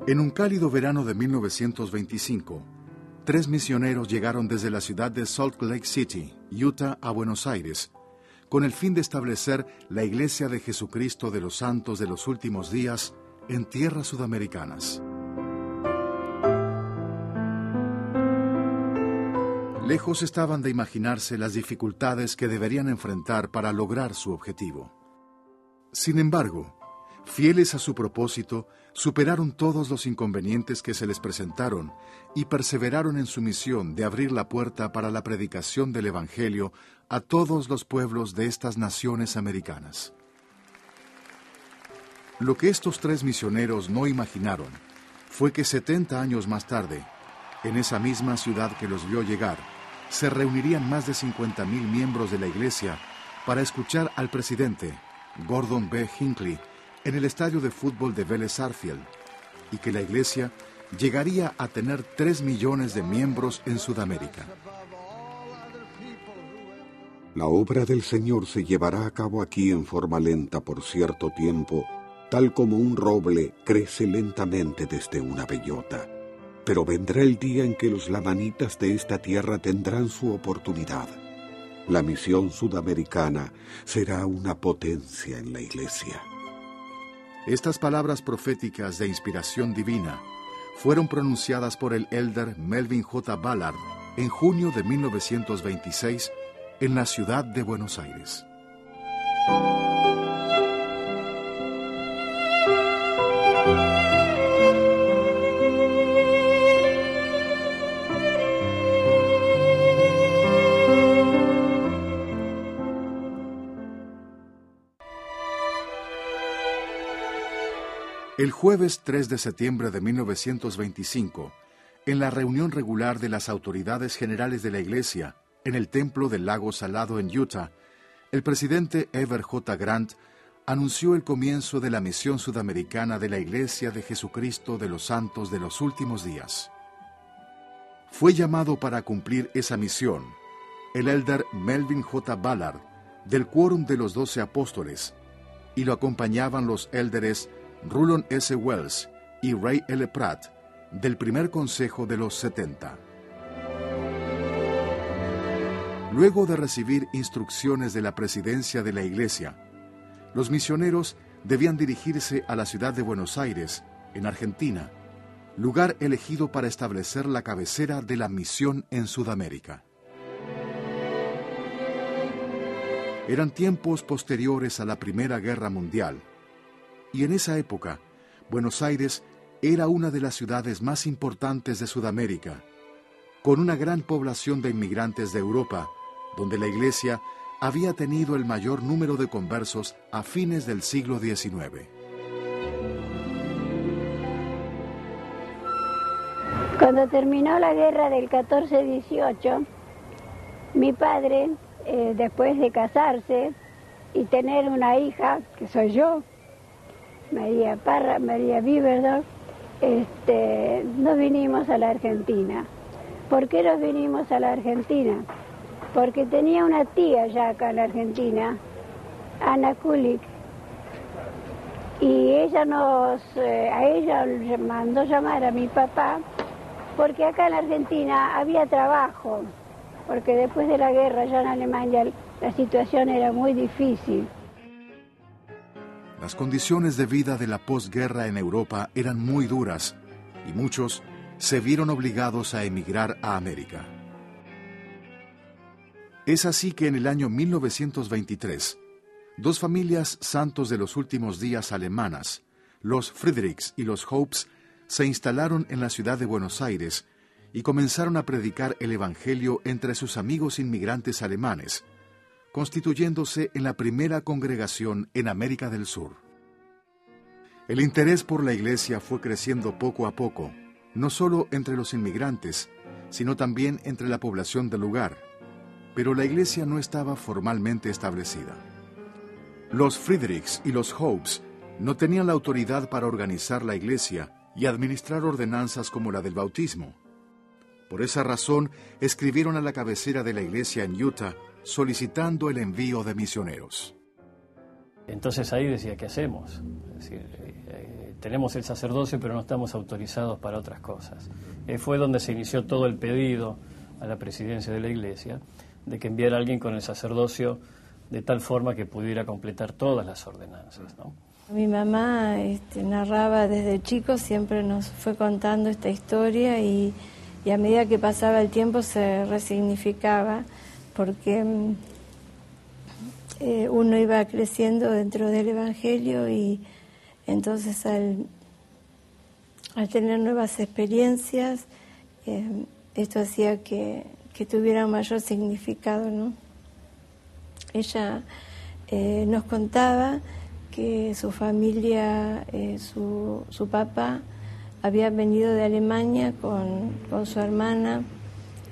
En un cálido verano de 1925, 3 misioneros llegaron desde la ciudad de Salt Lake City, Utah, a Buenos Aires, con el fin de establecer la Iglesia de Jesucristo de los Santos de los Últimos Días en tierras sudamericanas. Lejos estaban de imaginarse las dificultades que deberían enfrentar para lograr su objetivo. Sin embargo, fieles a su propósito, superaron todos los inconvenientes que se les presentaron y perseveraron en su misión de abrir la puerta para la predicación del Evangelio a todos los pueblos de estas naciones americanas. Lo que estos 3 misioneros no imaginaron fue que 70 años más tarde, en esa misma ciudad que los vio llegar, se reunirían más de 50,000 miembros de la Iglesia para escuchar al presidente, Gordon B. Hinckley, en el estadio de fútbol de Vélez Sarsfield, y que la Iglesia llegaría a tener 3 millones de miembros en Sudamérica. La obra del Señor se llevará a cabo aquí en forma lenta por cierto tiempo, tal como un roble crece lentamente desde una bellota. Pero vendrá el día en que los lamanitas de esta tierra tendrán su oportunidad. La misión sudamericana será una potencia en la Iglesia. Estas palabras proféticas de inspiración divina fueron pronunciadas por el elder Melvin J. Ballard en junio de 1926 en la ciudad de Buenos Aires. El jueves 3 de septiembre de 1925, en la reunión regular de las autoridades generales de la Iglesia, en el Templo del Lago Salado en Utah, el presidente Ever J. Grant anunció el comienzo de la misión sudamericana de la Iglesia de Jesucristo de los Santos de los Últimos Días. Fue llamado para cumplir esa misión el elder Melvin J. Ballard, del Quórum de los 12 Apóstoles, y lo acompañaban los élderes Rulon S. Wells y Ray L. Pratt, del primer consejo de los 70. Luego de recibir instrucciones de la presidencia de la Iglesia, los misioneros debían dirigirse a la ciudad de Buenos Aires, en Argentina, lugar elegido para establecer la cabecera de la misión en Sudamérica. Eran tiempos posteriores a la Primera Guerra Mundial, y en esa época, Buenos Aires era una de las ciudades más importantes de Sudamérica, con una gran población de inmigrantes de Europa, donde la Iglesia había tenido el mayor número de conversos a fines del siglo XIX. Cuando terminó la guerra del 14-18, mi padre, después de casarse y tener una hija, que soy yo, María Biverdorf, nos vinimos a la Argentina. ¿Por qué nos vinimos a la Argentina? Porque tenía una tía ya acá en la Argentina, Ana Kulik, y ella a ella le mandó llamar a mi papá, porque acá en la Argentina había trabajo, porque después de la guerra ya en Alemania la situación era muy difícil. Las condiciones de vida de la posguerra en Europa eran muy duras y muchos se vieron obligados a emigrar a América. Es así que en el año 1923, 2 familias santos de los últimos días alemanas, los Friedrichs y los Hopes, se instalaron en la ciudad de Buenos Aires y comenzaron a predicar el Evangelio entre sus amigos inmigrantes alemanes, constituyéndose en la primera congregación en América del Sur. El interés por la Iglesia fue creciendo poco a poco, no solo entre los inmigrantes, sino también entre la población del lugar, pero la Iglesia no estaba formalmente establecida. Los Friedrichs y los Hopes no tenían la autoridad para organizar la Iglesia y administrar ordenanzas como la del bautismo. Por esa razón, escribieron a la cabecera de la Iglesia en Utah solicitando el envío de misioneros. Entonces ahí decía, ¿qué hacemos? Es decir, tenemos el sacerdocio, pero no estamos autorizados para otras cosas. Fue donde se inició todo el pedido a la presidencia de la Iglesia de que enviara a alguien con el sacerdocio de tal forma que pudiera completar todas las ordenanzas, ¿no? Mi mamá narraba desde chico, siempre nos fue contando esta historia y a medida que pasaba el tiempo se resignificaba, porque uno iba creciendo dentro del Evangelio y entonces al tener nuevas experiencias, esto hacía que tuviera un mayor significado, ¿no? Ella nos contaba que su familia, su papá, había venido de Alemania con su hermana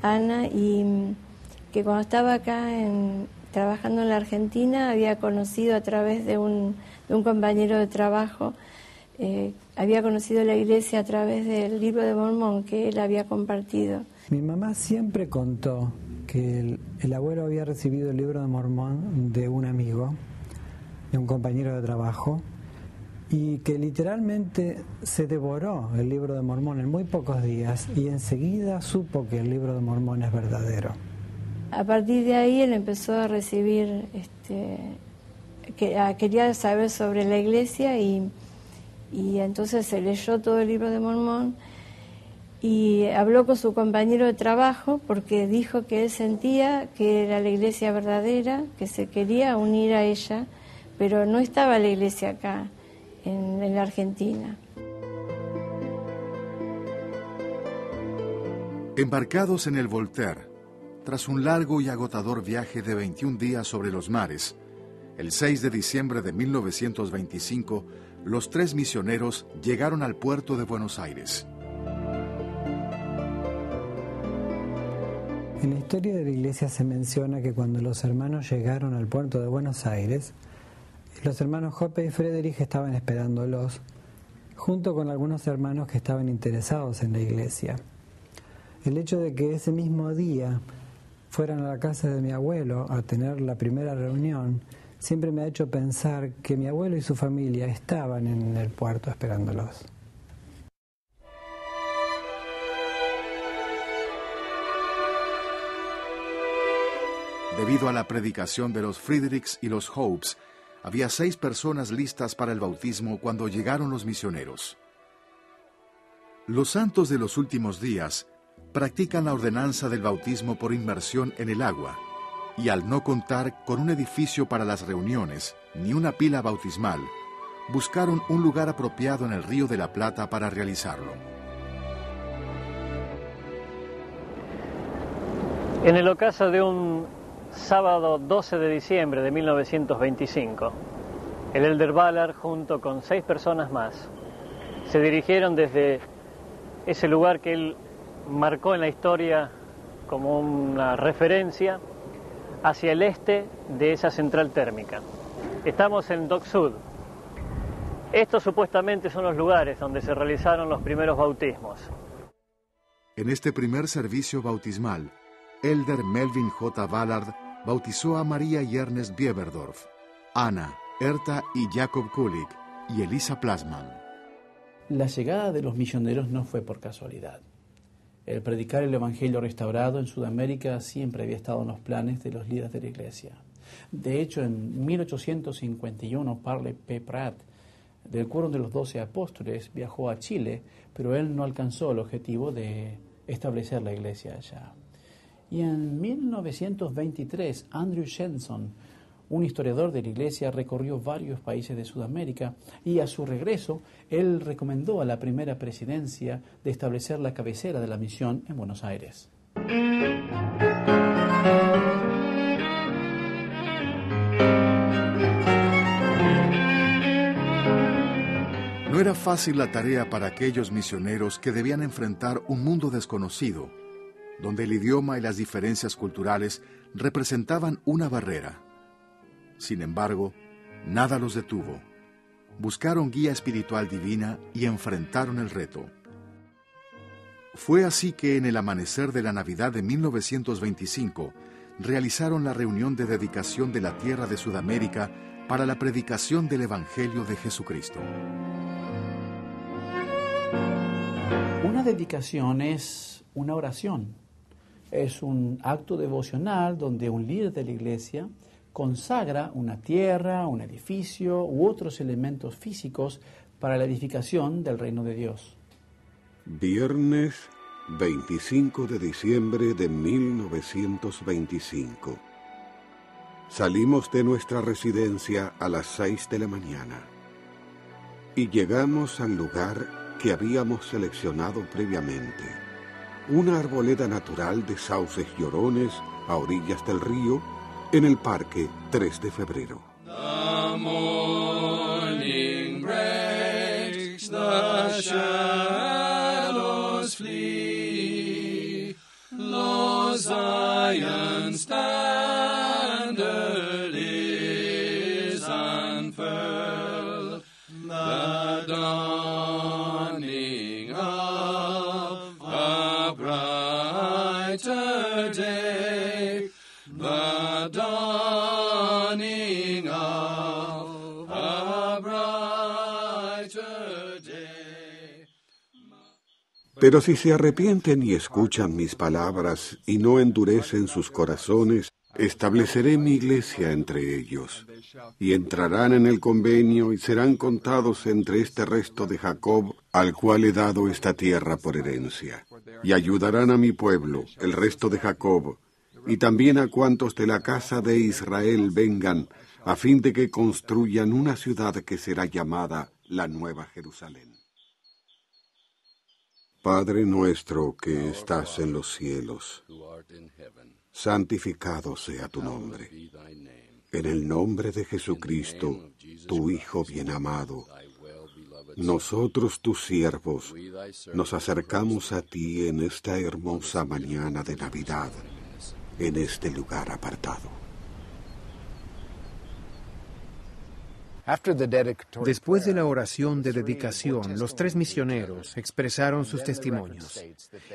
Ana, y que cuando estaba acá trabajando en la Argentina había conocido a través de un compañero de trabajo, había conocido la iglesia a través del Libro de Mormón que él había compartido. Mi mamá siempre contó que el abuelo había recibido el Libro de Mormón de un amigo, de un compañero de trabajo, y que literalmente se devoró el Libro de Mormón en muy pocos días y enseguida supo que el Libro de Mormón es verdadero. A partir de ahí él empezó a recibir, quería saber sobre la iglesia y entonces se leyó todo el Libro de Mormón y habló con su compañero de trabajo porque dijo que él sentía que era la iglesia verdadera, que se quería unir a ella, pero no estaba la iglesia acá, en la Argentina. Embarcados en el Voltaire, tras un largo y agotador viaje de 21 días sobre los mares, el 6 de diciembre de 1925, los 3 misioneros llegaron al puerto de Buenos Aires. En la historia de la iglesia se menciona que cuando los hermanos llegaron al puerto de Buenos Aires, los hermanos Hoppe y Friedrich estaban esperándolos, junto con algunos hermanos que estaban interesados en la iglesia. El hecho de que ese mismo día fueran a la casa de mi abuelo a tener la primera reunión siempre me ha hecho pensar que mi abuelo y su familia estaban en el puerto esperándolos. Debido a la predicación de los Friedrichs y los Hopes, había 6 personas listas para el bautismo cuando llegaron los misioneros. Los santos de los últimos días practican la ordenanza del bautismo por inmersión en el agua, y al no contar con un edificio para las reuniones ni una pila bautismal, buscaron un lugar apropiado en el Río de la Plata para realizarlo. En el ocaso de un sábado 12 de diciembre de 1925, el Elder Ballard, junto con 6 personas más, se dirigieron desde ese lugar que él marcó en la historia como una referencia hacia el este de esa central térmica. Estamos en Dock Sud. Estos supuestamente son los lugares donde se realizaron los primeros bautismos. En este primer servicio bautismal, Elder Melvin J. Ballard bautizó a María y Ernest Bieberdorf, Ana, Erta y Jacob Kulik y Elisa Plasman. La llegada de los misioneros no fue por casualidad. El predicar el Evangelio restaurado en Sudamérica siempre había estado en los planes de los líderes de la Iglesia. De hecho, en 1851, Parley P. Pratt, del Quórum de los 12 Apóstoles, viajó a Chile, pero él no alcanzó el objetivo de establecer la Iglesia allá. Y en 1923, Andrew Shenson, un historiador de la Iglesia, recorrió varios países de Sudamérica y a su regreso, él recomendó a la primera presidencia de establecer la cabecera de la misión en Buenos Aires. No era fácil la tarea para aquellos misioneros que debían enfrentar un mundo desconocido, donde el idioma y las diferencias culturales representaban una barrera. Sin embargo, nada los detuvo. Buscaron guía espiritual divina y enfrentaron el reto. Fue así que en el amanecer de la Navidad de 1925 realizaron la reunión de dedicación de la tierra de Sudamérica para la predicación del Evangelio de Jesucristo. dedicación es una oración. Es un acto devocional donde un líder de la iglesia consagra una tierra, un edificio u otros elementos físicos para la edificación del reino de Dios. Viernes 25 de diciembre de 1925. Salimos de nuestra residencia a las 6 de la mañana y llegamos al lugar que habíamos seleccionado previamente. Una arboleda natural de sauces llorones a orillas del río en el Parque 3 de Febrero. The morning breaks, the shadows flee, lo Zion standard is unfurled, the dawning of a brighter day, the dawning of a brighter day. Pero si se arrepienten y escuchan mis palabras y no endurecen sus corazones, estableceré mi iglesia entre ellos, y entrarán en el convenio y serán contados entre este resto de Jacob, al cual he dado esta tierra por herencia. Y ayudarán a mi pueblo, el resto de Jacob, y también a cuantos de la casa de Israel vengan, a fin de que construyan una ciudad que será llamada la Nueva Jerusalén. Padre nuestro que estás en los cielos, santificado sea tu nombre. En el nombre de Jesucristo, tu Hijo bien amado, nosotros tus siervos nos acercamos a ti en esta hermosa mañana de Navidad, en este lugar apartado. Después de la oración de dedicación, los 3 misioneros expresaron sus testimonios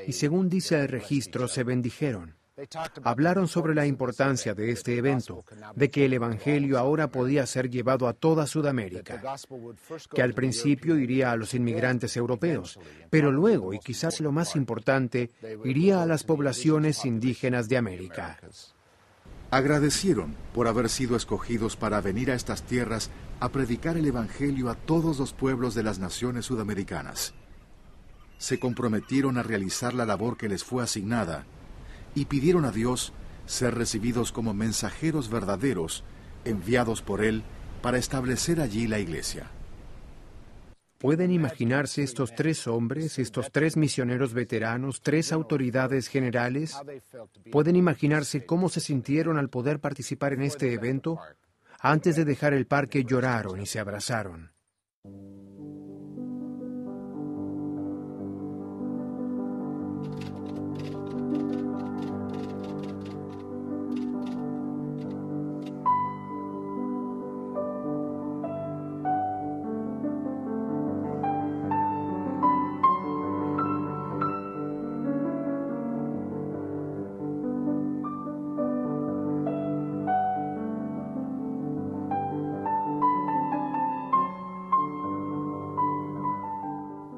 y, según dice el registro, se bendijeron. Hablaron sobre la importancia de este evento, de que el Evangelio ahora podía ser llevado a toda Sudamérica, que al principio iría a los inmigrantes europeos, pero luego, y quizás lo más importante, iría a las poblaciones indígenas de América. Agradecieron por haber sido escogidos para venir a estas tierras a predicar el Evangelio a todos los pueblos de las naciones sudamericanas. Se comprometieron a realizar la labor que les fue asignada y pidieron a Dios ser recibidos como mensajeros verdaderos enviados por Él para establecer allí la iglesia. ¿Pueden imaginarse estos 3 hombres, estos 3 misioneros veteranos, 3 autoridades generales? ¿Pueden imaginarse cómo se sintieron al poder participar en este evento? Antes de dejar el parque lloraron y se abrazaron.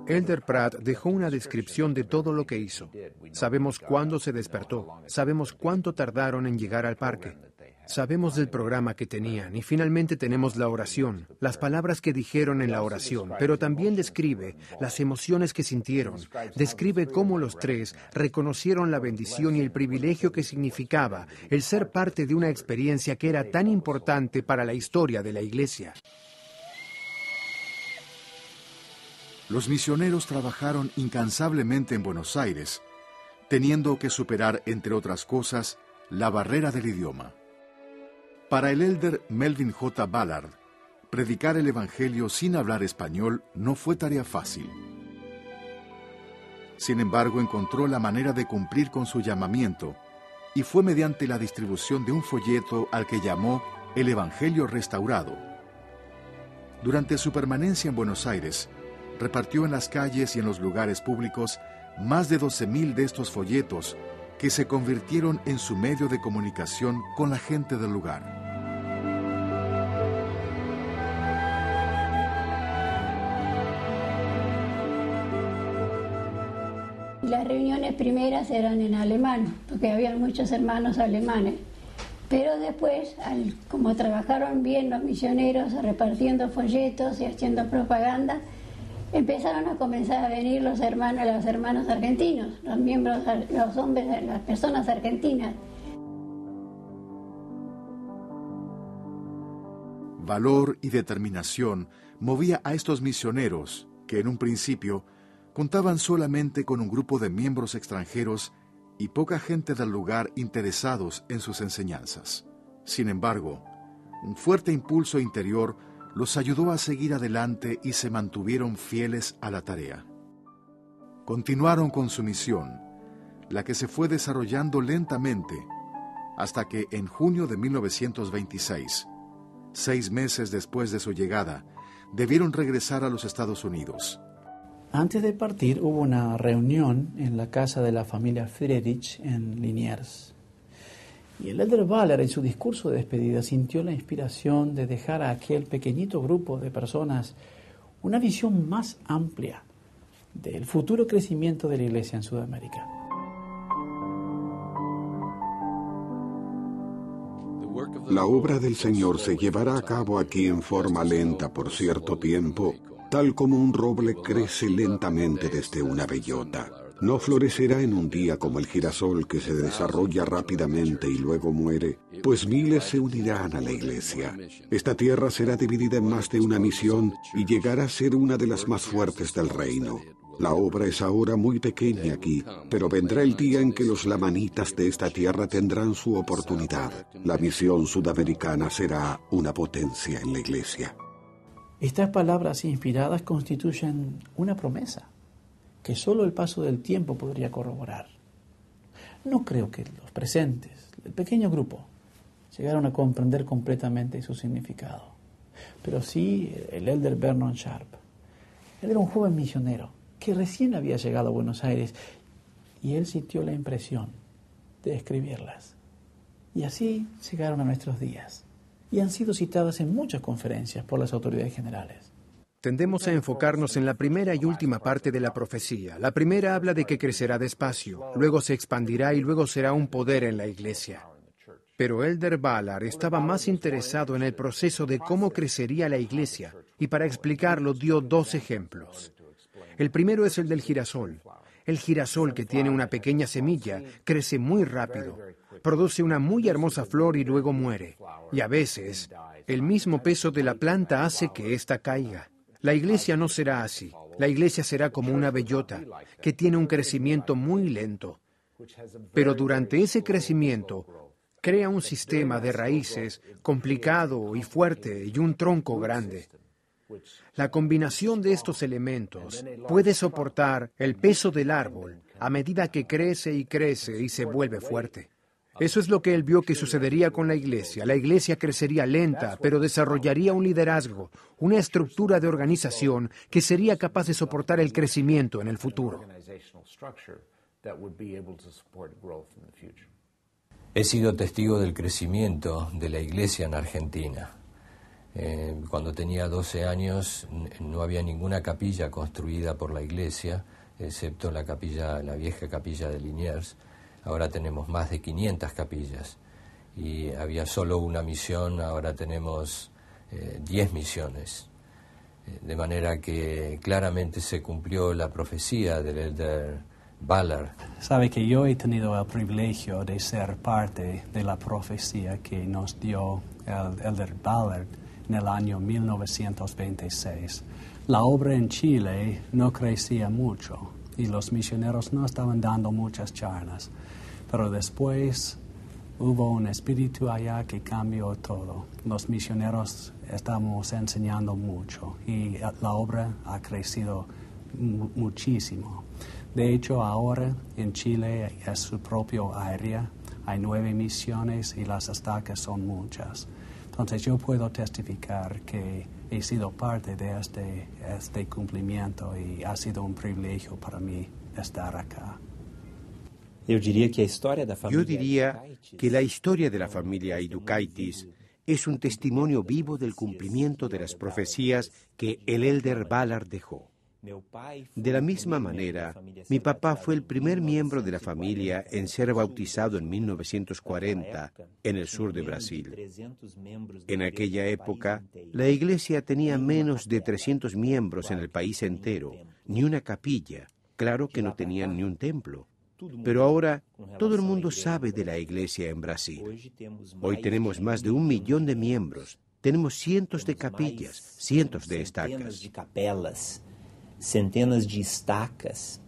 Elder Pratt dejó una descripción de todo lo que hizo. Sabemos cuándo se despertó, sabemos cuánto tardaron en llegar al parque, sabemos del programa que tenían y finalmente tenemos la oración, las palabras que dijeron en la oración, pero también describe las emociones que sintieron, describe cómo los 3 reconocieron la bendición y el privilegio que significaba el ser parte de una experiencia que era tan importante para la historia de la iglesia. Los misioneros trabajaron incansablemente en Buenos Aires, teniendo que superar, entre otras cosas, la barrera del idioma. Para el elder Melvin J. Ballard, predicar el Evangelio sin hablar español no fue tarea fácil. Sin embargo, encontró la manera de cumplir con su llamamiento, y fue mediante la distribución de un folleto al que llamó El Evangelio Restaurado. Durante su permanencia en Buenos Aires, repartió en las calles y en los lugares públicos más de 12,000 de estos folletos que se convirtieron en su medio de comunicación con la gente del lugar. las reuniones primeras eran en alemán, porque había muchos hermanos alemanes. Pero después, como trabajaron bien los misioneros repartiendo folletos y haciendo propaganda, empezaron a comenzar a venir los hermanos argentinos, los miembros, los hombres, las personas argentinas. Valor y determinación movía a estos misioneros que en un principio contaban solamente con un grupo de miembros extranjeros y poca gente del lugar interesados en sus enseñanzas. Sin embargo, un fuerte impulso interior los ayudó a seguir adelante y se mantuvieron fieles a la tarea. Continuaron con su misión, la que se fue desarrollando lentamente, hasta que en junio de 1926, 6 meses después de su llegada, debieron regresar a los Estados Unidos. Antes de partir hubo una reunión en la casa de la familia Friedrich en Liniers. Y el elder Ballard en su discurso de despedida sintió la inspiración de dejar a aquel pequeñito grupo de personas una visión más amplia del futuro crecimiento de la Iglesia en Sudamérica. La obra del Señor se llevará a cabo aquí en forma lenta por cierto tiempo, tal como un roble crece lentamente desde una bellota. No florecerá en un día como el girasol que se desarrolla rápidamente y luego muere, pues miles se unirán a la Iglesia. Esta tierra será dividida en más de una misión y llegará a ser una de las más fuertes del reino. La obra es ahora muy pequeña aquí, pero vendrá el día en que los lamanitas de esta tierra tendrán su oportunidad. La misión sudamericana será una potencia en la Iglesia. Estas palabras inspiradas constituyen una promesa que solo el paso del tiempo podría corroborar. No creo que los presentes, el pequeño grupo, llegaron a comprender completamente su significado. Pero sí el elder Vernon Sharp. Él era un joven misionero que recién había llegado a Buenos Aires y él sintió la impresión de escribirlas. Y así llegaron a nuestros días y han sido citadas en muchas conferencias por las autoridades generales. Tendemos a enfocarnos en la primera y última parte de la profecía. La primera habla de que crecerá despacio, luego se expandirá y luego será un poder en la Iglesia. Pero elder Ballard estaba más interesado en el proceso de cómo crecería la Iglesia y para explicarlo dio 2 ejemplos. El primero es el del girasol. El girasol, que tiene una pequeña semilla, crece muy rápido, produce una muy hermosa flor y luego muere. Y a veces, el mismo peso de la planta hace que ésta caiga. La Iglesia no será así. La Iglesia será como una bellota, que tiene un crecimiento muy lento. Pero durante ese crecimiento, crea un sistema de raíces complicado y fuerte y un tronco grande. La combinación de estos elementos puede soportar el peso del árbol a medida que crece y se vuelve fuerte. Eso es lo que él vio que sucedería con la Iglesia. La Iglesia crecería lenta, pero desarrollaría un liderazgo, una estructura de organización que sería capaz de soportar el crecimiento en el futuro. He sido testigo del crecimiento de la Iglesia en Argentina. Cuando tenía 12 años no había ninguna capilla construida por la Iglesia, excepto la vieja capilla de Liniers. Ahora tenemos más de 500 capillas y había solo una misión, ahora tenemos 10 misiones. De manera que claramente se cumplió la profecía del elder Ballard. Sabe que yo he tenido el privilegio de ser parte de la profecía que nos dio el elder Ballard en el año 1926. La obra en Chile no crecía mucho y los misioneros no estaban dando muchas charlas, pero después hubo un espíritu allá que cambió todo. Los misioneros estamos enseñando mucho y la obra ha crecido muchísimo. De hecho, ahora en Chile es su propio área, hay 9 misiones y las estacas son muchas. Entonces yo puedo testificar que he sido parte de este cumplimiento y ha sido un privilegio para mí estar acá. Yo diría que la historia de la familia Aidukaitis es un testimonio vivo del cumplimiento de las profecías que el elder Ballard dejó. De la misma manera, mi papá fue el primer miembro de la familia en ser bautizado en 1940 en el sur de Brasil. En aquella época, la iglesia tenía menos de 300 miembros en el país entero, ni una capilla, claro que no tenían ni un templo. Pero ahora todo el mundo sabe de la iglesia en Brasil. Hoy tenemos más de 1 millón de miembros, tenemos cientos de capillas, cientos de estacas. Centenas de estacas.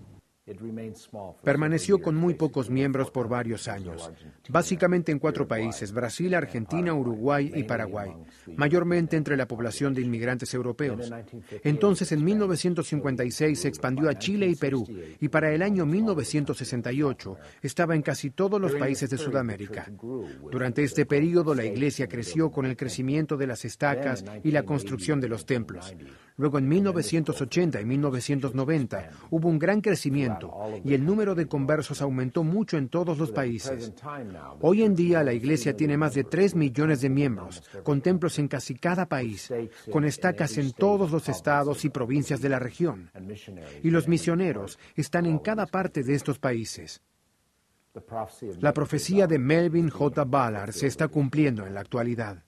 Permaneció con muy pocos miembros por varios años, básicamente en 4 países, Brasil, Argentina, Uruguay y Paraguay, mayormente entre la población de inmigrantes europeos. Entonces, en 1956 se expandió a Chile y Perú, y para el año 1968 estaba en casi todos los países de Sudamérica. Durante este período, la iglesia creció con el crecimiento de las estacas y la construcción de los templos. Luego, en 1980 y 1990, hubo un gran crecimiento y el número de conversos aumentó mucho en todos los países. Hoy en día, la iglesia tiene más de 3 millones de miembros, con templos en casi cada país, con estacas en todos los estados y provincias de la región. Y los misioneros están en cada parte de estos países. La profecía de Melvin J. Ballard se está cumpliendo en la actualidad.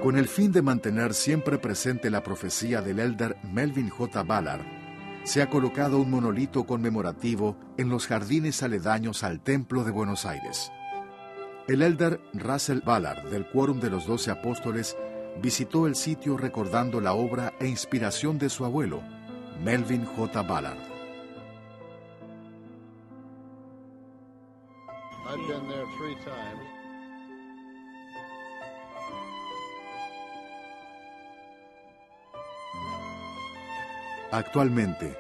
Con el fin de mantener siempre presente la profecía del elder Melvin J. Ballard, se ha colocado un monolito conmemorativo en los jardines aledaños al Templo de Buenos Aires. El elder Russell Ballard, del Quórum de los 12 Apóstoles, visitó el sitio recordando la obra e inspiración de su abuelo, Melvin J. Ballard. I've been there 3 times. Actualmente,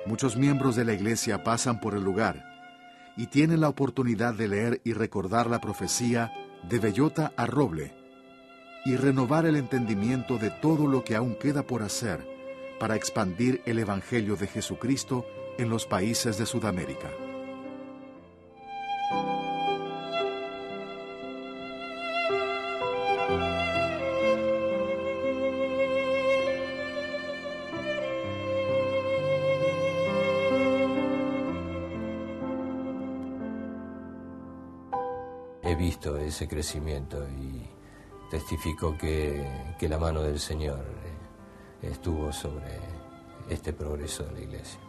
muchos miembros de la iglesia pasan por el lugar y tienen la oportunidad de leer y recordar la profecía de bellota a roble y renovar el entendimiento de todo lo que aún queda por hacer para expandir el Evangelio de Jesucristo en los países de Sudamérica. He visto ese crecimiento y testifico que la mano del Señor estuvo sobre este progreso de la iglesia.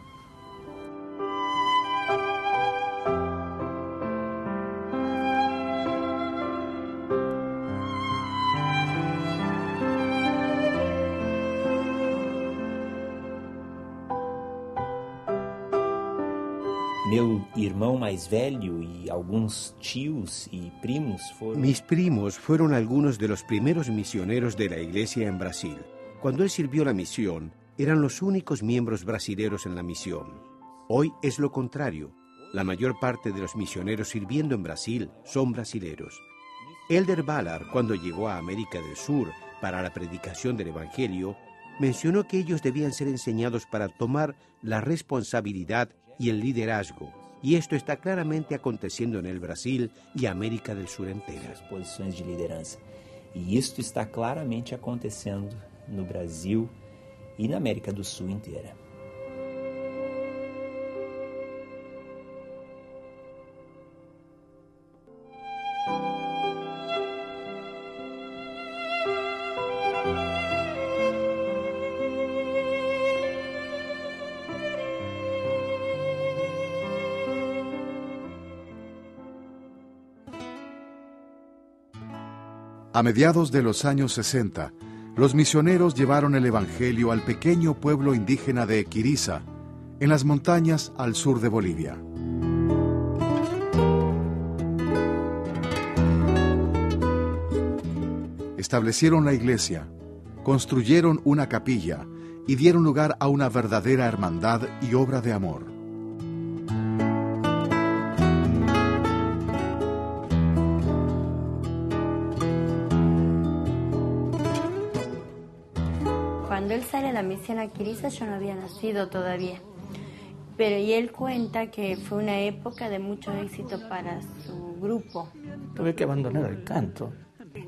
Mis primos fueron algunos de los primeros misioneros de la iglesia en Brasil. Cuando él sirvió la misión, eran los únicos miembros brasileros en la misión. Hoy es lo contrario. La mayor parte de los misioneros sirviendo en Brasil son brasileros. Elder Ballard, cuando llegó a América del Sur para la predicación del Evangelio, mencionó que ellos debían ser enseñados para tomar la responsabilidad y el liderazgo. Y esto está claramente aconteciendo en el Brasil y América del Sur entera. Posições de liderança. E isto está claramente acontecendo no Brasil e na América do Sul inteira. A mediados de los años 60, los misioneros llevaron el Evangelio al pequeño pueblo indígena de Quiriza, en las montañas al sur de Bolivia. Establecieron la iglesia, construyeron una capilla y dieron lugar a una verdadera hermandad y obra de amor. Cuando él sale a la misión a Quiriza, yo no había nacido todavía. Pero y él cuenta que fue una época de mucho éxito para su grupo. Tuve que abandonar el canto.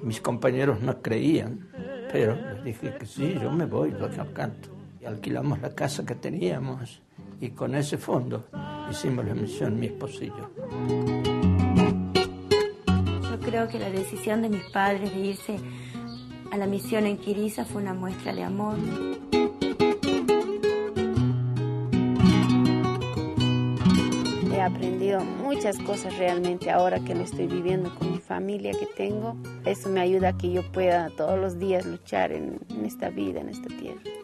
Mis compañeros no creían, pero les dije que sí, yo me voy, yo canto. Y alquilamos la casa que teníamos y con ese fondo hicimos la misión mi esposo y yo. Yo creo que la decisión de mis padres de irse a la misión en Quirisa fue una muestra de amor. He aprendido muchas cosas realmente ahora que lo estoy viviendo con mi familia que tengo. Eso me ayuda a que yo pueda todos los días luchar en esta vida, en esta tierra.